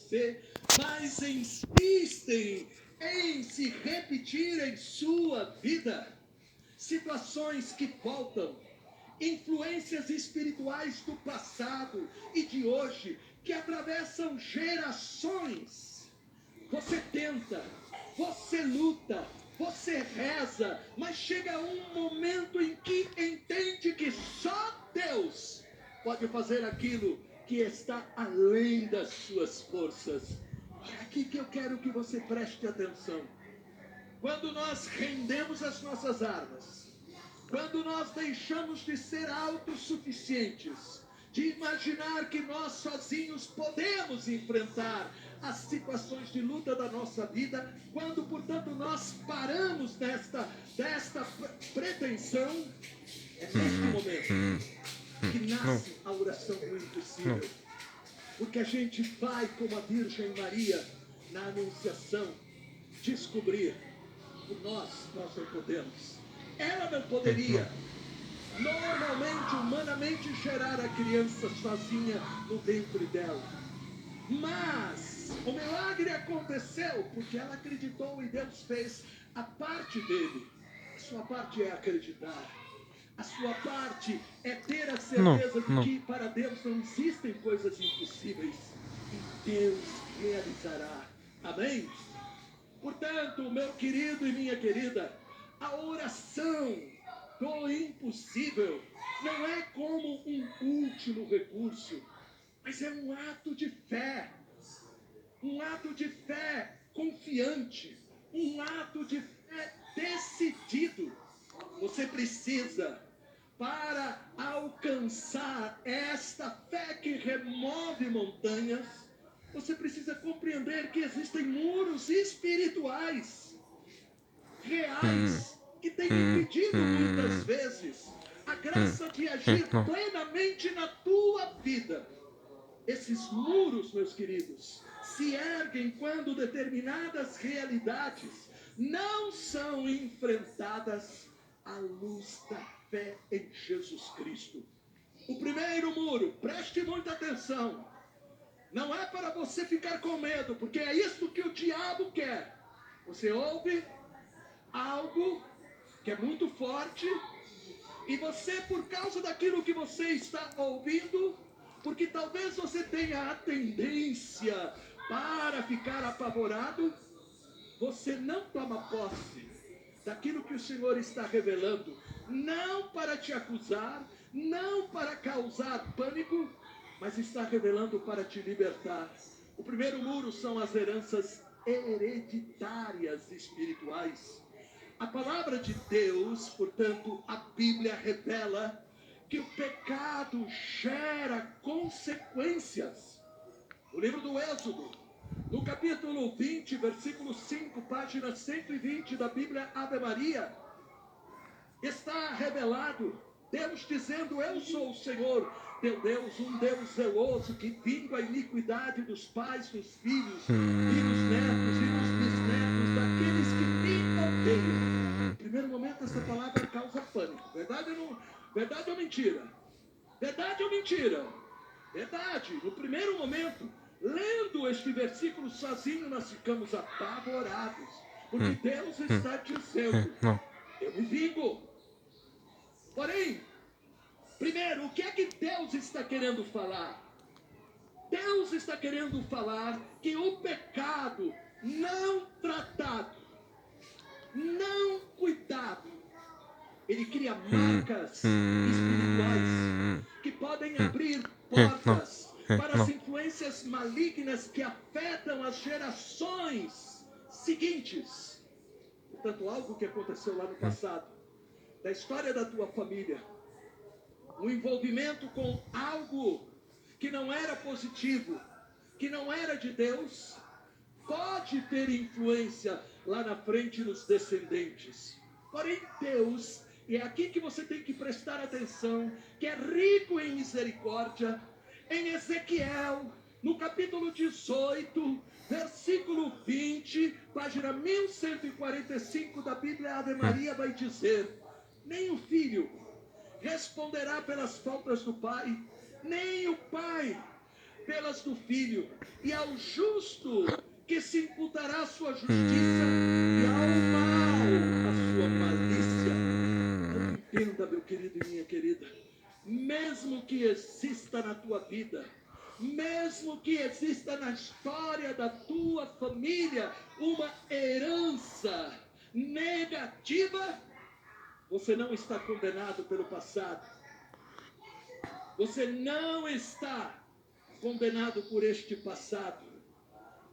você, mas insistem em se repetir em sua vida. Situações que voltam, influências espirituais do passado e de hoje, que atravessam gerações. Você tenta, você luta, você reza, mas chega um momento em que entende que só Deus pode fazer aquilo que está além das suas forças. É aqui que eu quero que você preste atenção. Quando nós rendemos as nossas armas, quando nós deixamos de ser autossuficientes, de imaginar que nós sozinhos podemos enfrentar as situações de luta da nossa vida, quando, portanto, nós paramos desta pretensão, é neste momento que nasce a oração do impossível. Porque a gente vai, como a Virgem Maria, na Anunciação, descobrir que nós não podemos. Ela não poderia normalmente, humanamente, gerar a criança sozinha no ventre dela. Mas o milagre aconteceu porque ela acreditou e Deus fez a parte dele. A sua parte é acreditar. A sua parte é ter a certeza de que para Deus não existem coisas impossíveis. E Deus realizará. Amém? Portanto, meu querido e minha querida, a oração do impossível não é como um último recurso, mas é um ato de fé confiante, um ato de fé decidido. Você precisa, para alcançar esta fé que remove montanhas, você precisa compreender que existem muros espirituais reais que têm impedido muitas vezes a graça de agir plenamente na tua vida. Esses muros, meus queridos, se erguem quando determinadas realidades não são enfrentadas à luz da fé em Jesus Cristo. O primeiro muro, preste muita atenção, não é para você ficar com medo, porque é isso que o diabo quer. Você ouve algo que é muito forte e você, por causa daquilo que você está ouvindo, porque talvez você tenha a tendência para ficar apavorado, você não toma posse daquilo que o Senhor está revelando, não para te acusar, não para causar pânico, mas está revelando para te libertar. O primeiro muro são as heranças hereditárias espirituais. A palavra de Deus, portanto, a Bíblia revela que o pecado gera consequências. O livro do Êxodo, no capítulo 20, versículo 5, página 120 da Bíblia Ave Maria, está revelado Deus dizendo: eu sou o Senhor, teu Deus, um Deus zeloso, que vinga a iniquidade dos pais, dos filhos, e dos netos, e dos bisnetos, daqueles que me odeiam. No primeiro momento, essa palavra causa pânico. Verdade ou mentira? Verdade ou mentira? Verdade. No primeiro momento, lendo este versículo sozinho, nós ficamos apavorados, porque Deus está dizendo: eu me vingo. Porém, primeiro, o que é que Deus está querendo falar? Deus está querendo falar que o pecado não tratado, não cuidado, ele cria marcas espirituais que podem abrir portas para as influências malignas que afetam as gerações seguintes. Portanto, algo que aconteceu lá no passado, da história da tua família, um envolvimento com algo que não era positivo, que não era de Deus, pode ter influência lá na frente nos descendentes. Porém, Deus, e é aqui que você tem que prestar atenção, que é rico em misericórdia, em Ezequiel, no capítulo 18, versículo 20, página 1145 da Bíblia Ave Maria, vai dizer: nem o filho responderá pelas faltas do pai, nem o pai pelas do Filho, e ao justo que se imputará a sua justiça, e ao mal a sua malícia. Então, entenda, meu querido e minha querida, mesmo que exista na tua vida, mesmo que exista na história da tua família uma herança negativa, você não está condenado pelo passado. Você não está condenado por este passado.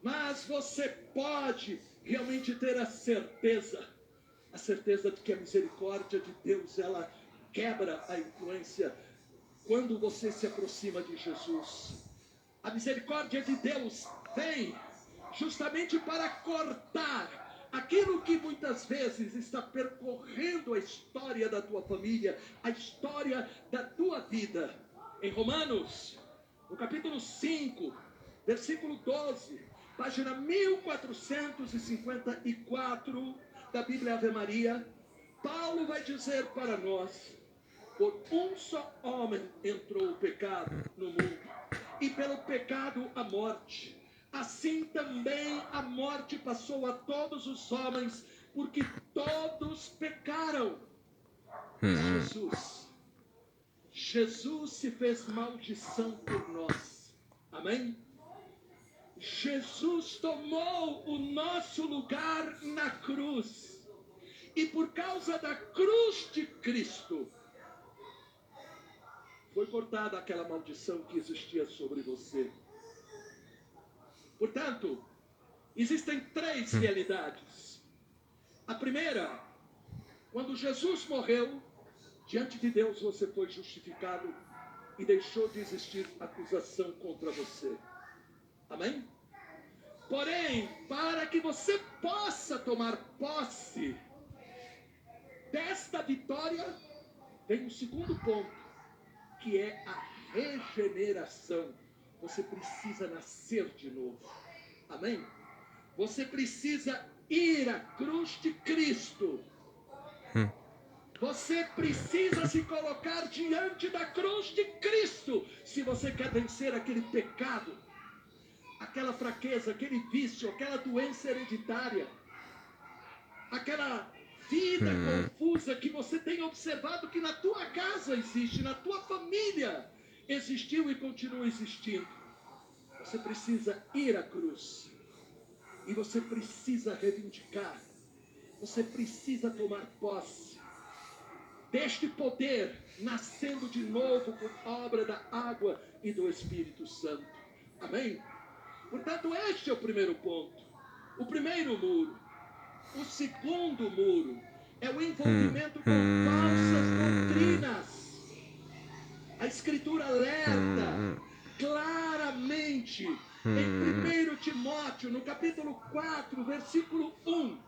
Mas você pode realmente ter a certeza de que a misericórdia de Deus, ela quebra a influência quando você se aproxima de Jesus. A misericórdia de Deus vem justamente para cortar aquilo que muitas vezes está percorrendo a história da tua família, a história da tua vida. Em Romanos, no capítulo 5, versículo 12, página 1454 da Bíblia Ave Maria, Paulo vai dizer para nós: por um só homem entrou o pecado no mundo, e pelo pecado a morte. Assim também a morte passou a todos os homens, porque todos pecaram. Jesus se fez maldição por nós. Amém? Jesus tomou o nosso lugar na cruz. E por causa da cruz de Cristo, foi cortada aquela maldição que existia sobre você. Portanto, existem três realidades. A primeira, quando Jesus morreu, diante de Deus você foi justificado e deixou de existir acusação contra você. Amém? Porém, para que você possa tomar posse desta vitória, vem o segundo ponto, que é a regeneração. Você precisa nascer de novo. Amém? Você precisa ir à cruz de Cristo. Você precisa se colocar diante da cruz de Cristo. Se você quer vencer aquele pecado, aquela fraqueza, aquele vício, aquela doença hereditária, aquela vida confusa que você tem observado que na tua casa existe, na tua família existiu e continua existindo. Você precisa ir à cruz. E você precisa reivindicar. Você precisa tomar posse deste poder nascendo de novo por obra da água e do Espírito Santo. Amém? Portanto, este é o primeiro ponto. O primeiro muro. O segundo muro é o envolvimento com falsas doutrinas. A Escritura alerta claramente em 1 Timóteo, no capítulo 4, versículo 1,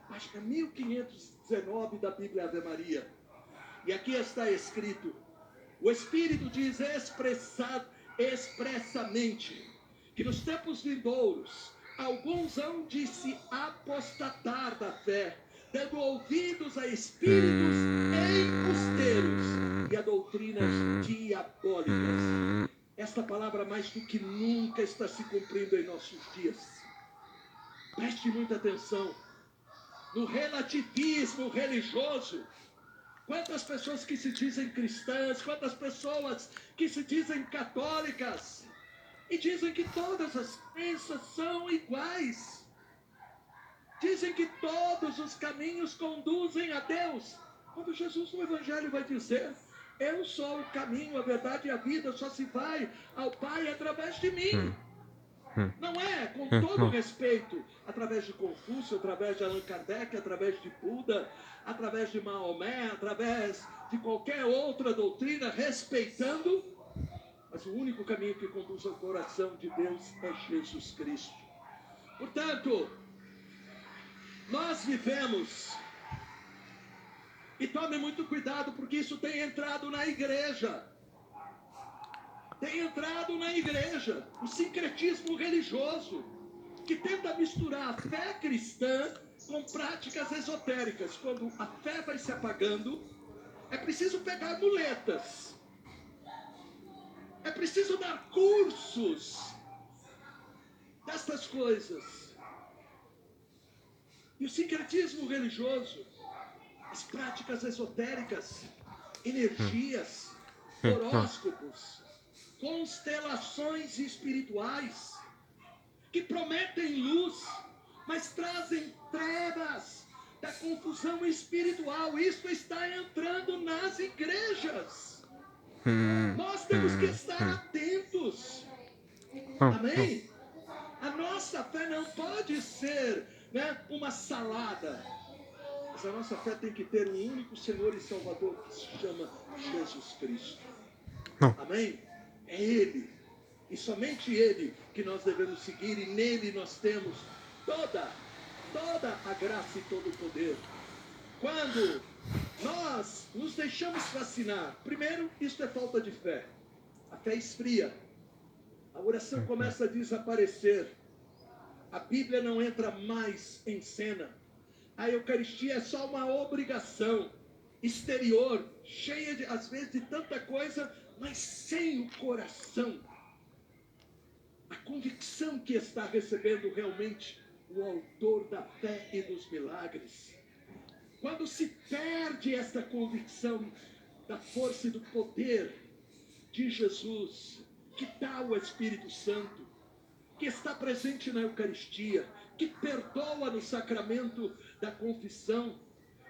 página 1519 da Bíblia Ave Maria. E aqui está escrito: o Espírito diz expressamente que nos tempos vindouros alguns hão de se apostatar da fé, dando ouvidos a espíritos embusteiros e a doutrinas diabólicas. Esta palavra mais do que nunca está se cumprindo em nossos dias. Preste muita atenção. No relativismo religioso, quantas pessoas que se dizem cristãs, quantas pessoas que se dizem católicas e dizem que todas as crenças são iguais. Dizem que todos os caminhos conduzem a Deus. Quando Jesus no Evangelho vai dizer: eu sou o caminho, a verdade e a vida, só se vai ao Pai através de mim. Não é, com todo respeito, através de Confúcio, através de Allan Kardec, através de Buda, através de Maomé, através de qualquer outra doutrina, respeitando, mas o único caminho que conduz ao coração de Deus é Jesus Cristo. Portanto, nós vivemos, e tome muito cuidado, porque isso tem entrado na igreja. Tem entrado na igreja o sincretismo religioso, que tenta misturar a fé cristã com práticas esotéricas. Quando a fé vai se apagando, é preciso pegar muletas. É preciso dar cursos destas coisas. E o sincretismo religioso, as práticas esotéricas, energias, horóscopos, constelações espirituais, que prometem luz, mas trazem trevas da confusão espiritual. Isso está entrando nas igrejas. Nós temos que estar atentos. Amém? A nossa fé não pode ser, uma salada. Mas a nossa fé tem que ter um único Senhor e Salvador que se chama Jesus Cristo. Amém? É Ele. E somente Ele que nós devemos seguir, e nele nós temos toda a graça e todo o poder. Quando nós nos deixamos fascinar, primeiro, isso é falta de fé. A fé esfria. A oração começa a desaparecer. A Bíblia não entra mais em cena. A Eucaristia é só uma obrigação exterior, cheia de, às vezes, de tanta coisa, mas sem o coração. A convicção que está recebendo realmente o autor da fé e dos milagres. Quando se perde esta convicção da força e do poder de Jesus, que dá o Espírito Santo, que está presente na Eucaristia, que perdoa no sacramento da confissão,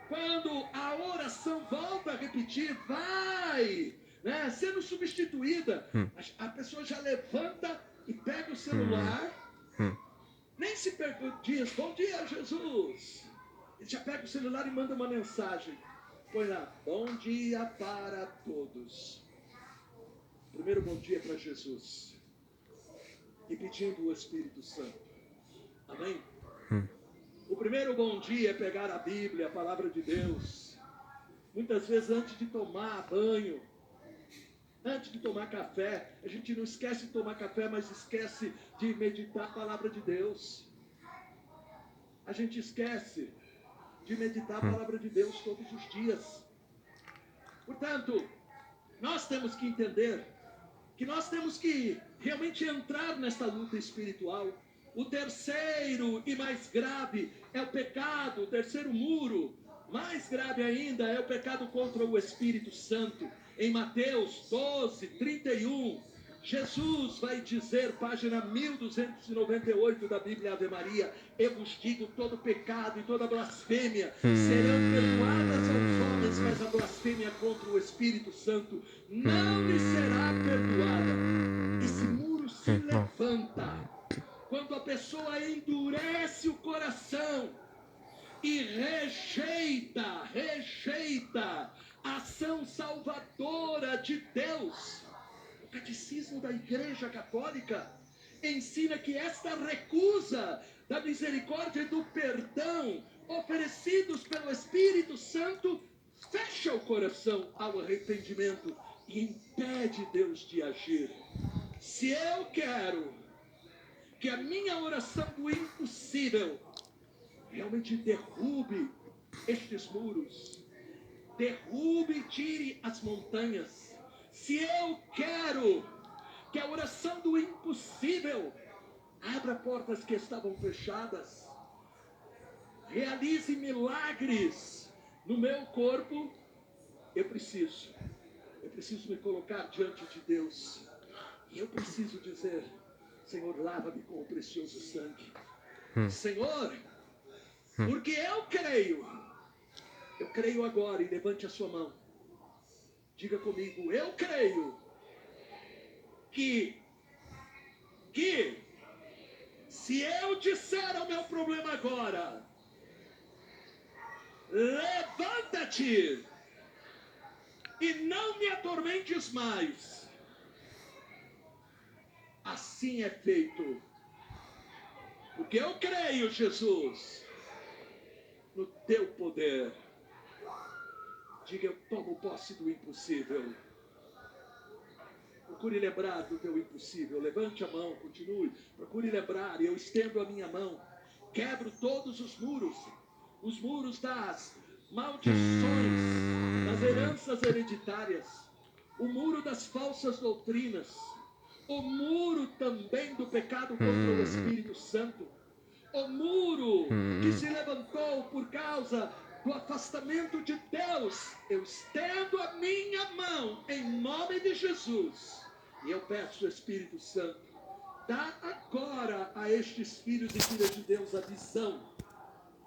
quando a oração volta a repetir, vai, sendo substituída, a pessoa já levanta e pega o celular, nem se diz, bom dia, Jesus. Ele já pega o celular e manda uma mensagem. Põe lá, bom dia para todos. Primeiro bom dia para Jesus. E pedindo o Espírito Santo. Amém? O primeiro bom dia é pegar a Bíblia, a palavra de Deus. Muitas vezes antes de tomar banho, antes de tomar café, a gente não esquece de tomar café, mas esquece de meditar a palavra de Deus. A gente esquece de meditar a palavra de Deus todos os dias. Portanto, nós temos que entender que nós temos que realmente entrar nesta luta espiritual. O terceiro e mais grave é o pecado, o terceiro muro. Mais grave ainda é o pecado contra o Espírito Santo. Em Mateus 12, 31, Jesus vai dizer, página 1298 da Bíblia Ave Maria, eu vos digo, todo pecado e toda blasfêmia serão perdoadas aos homens, mas a blasfêmia contra o Espírito Santo não lhe será perdoada. Esse muro se levanta quando a pessoa endurece o coração e rejeita a ação salvadora de Deus. O Catecismo da Igreja Católica ensina que esta recusa da misericórdia e do perdão oferecidos pelo Espírito Santo fecha o coração ao arrependimento e impede Deus de agir. Se eu quero que a minha oração do impossível realmente derrube estes muros, derrube e tire as montanhas, se eu quero que a oração do impossível abra portas que estavam fechadas, realize milagres no meu corpo, eu preciso me colocar diante de Deus. E eu preciso dizer, Senhor, lava-me com o precioso sangue. Senhor, porque eu creio agora, e levante a sua mão. Diga comigo, eu creio que se eu disser ao meu problema agora, levanta-te e não me atormentes mais, assim é feito. Porque eu creio, Jesus, no teu poder. Diga, eu tomo posse do impossível. Procure lembrar do teu impossível. Levante a mão, continue. Procure lembrar, e eu estendo a minha mão. Quebro todos os muros das maldições, das heranças hereditárias. o muro das falsas doutrinas, o muro também do pecado contra o Espírito Santo, o muro que se levantou por causa do afastamento de Deus. Eu estendo a minha mão em nome de Jesus e eu peço, Espírito Santo, dá agora a estes filhos e filhas de Deus a visão